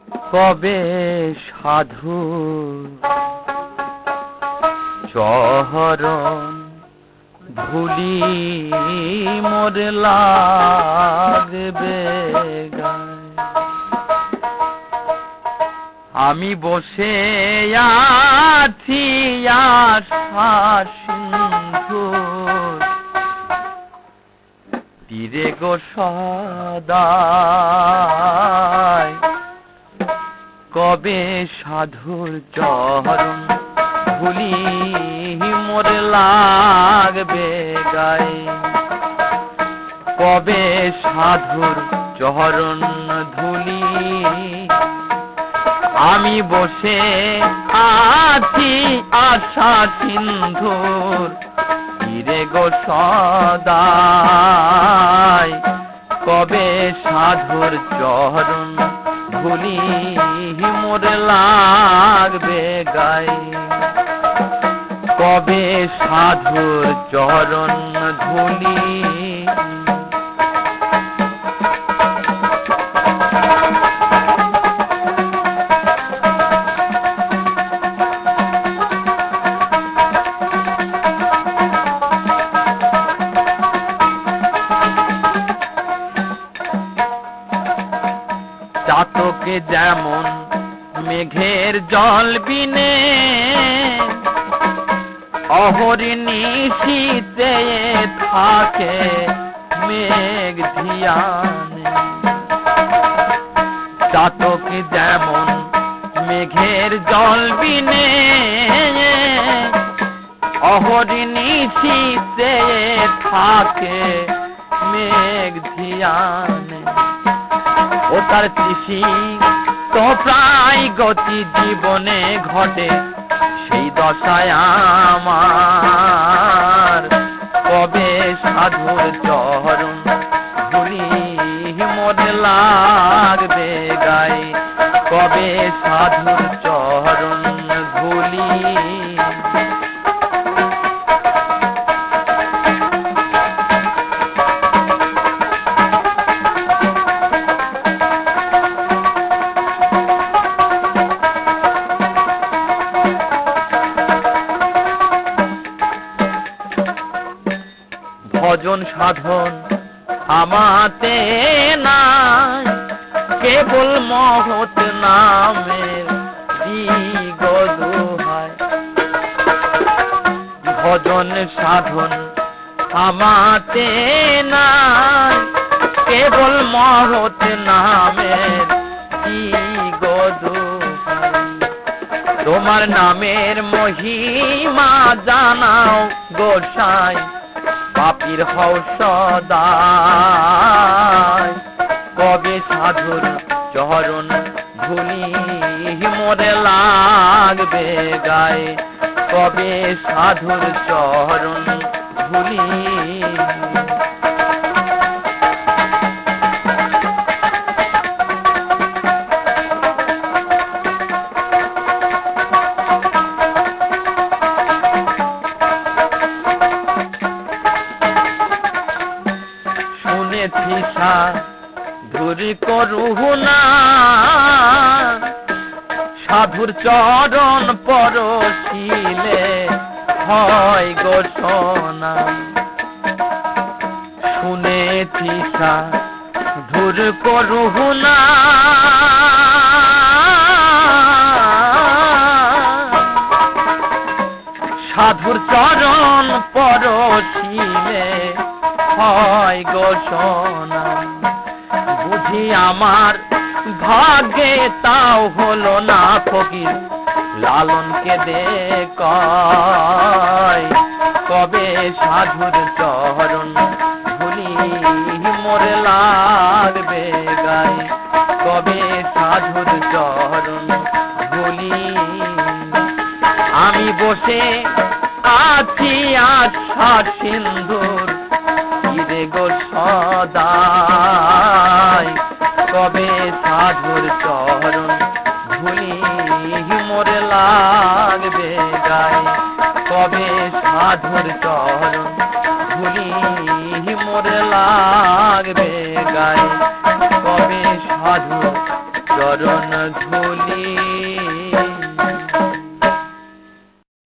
কবে সাধু চরণ ধুলি মোর লাগবে গায়। আমি বসে আছি আশা সিন্ধুর তীরে গো সদাই। কবে সাধুর চরণ ধুলি মোর লাগবে গায়ে। কবে সাধুর চরণ ধুলি আমি বসে আছি আশা সিন্ধুর তীরে গো সদাই। কবে সাধুর চরণ ধুলি মোর লাগবে গায়ে। কবে সাধুর চরণ ধুলি চাতকে যেমন মেঘের জল বিনে অহরিণী শীতে থাকে মেঘ ধিয়ানে। চাতকে যেমন মেঘের জল বিনে অহরিণী শীতে থাকে মেঘ ধিয়ানে। ও তার তৃষি তো প্রায় গতি জীবনে ঘটে সেই দশায় আমার। কবে সাধুর চরণ ধুলি মোর লাগবে গায়ে। কবে সাধুর চরণ ধুলি ভজন সাধন আমাতে নাই কেবল মহৎ নামের দিগদুহায়। ভজন সাধন আমাতে নাই কেবল মহৎ নামের দিগদুহায়। তোমার নামের মহিমা জানাও গোসাই পাপীর হও সদাই। কবে সাধুর চরণ ধুলি মোর লাগবে গায়ে। কবে সাধুর চরণ ধুলি সাধুর করুণা সাধুর চরণ পরশিলে হয় গো সোনা। শুনেছি সাধুর করুণা সাধুর চরণ পরশিলে হয় গো সোনা। বুঝি আমার ভাগ্যে তাও হলো না ফকির লালনকে দেখায়। কবে সাধুর চরণ ধুলি মোর লাগবে গায়ে। কবে সাধুর চরণ ধুলি আমি বসে আছি আশা সিন্ধুর তীরে গো সদাই। কবে সাধুর চরণ ধুলি মোর লাগবে গায়ে। কবে সাধুর চরণ ধুলি মোর লাগবে গায়ে। কবে সাধুর চরণ চরণ ধুলি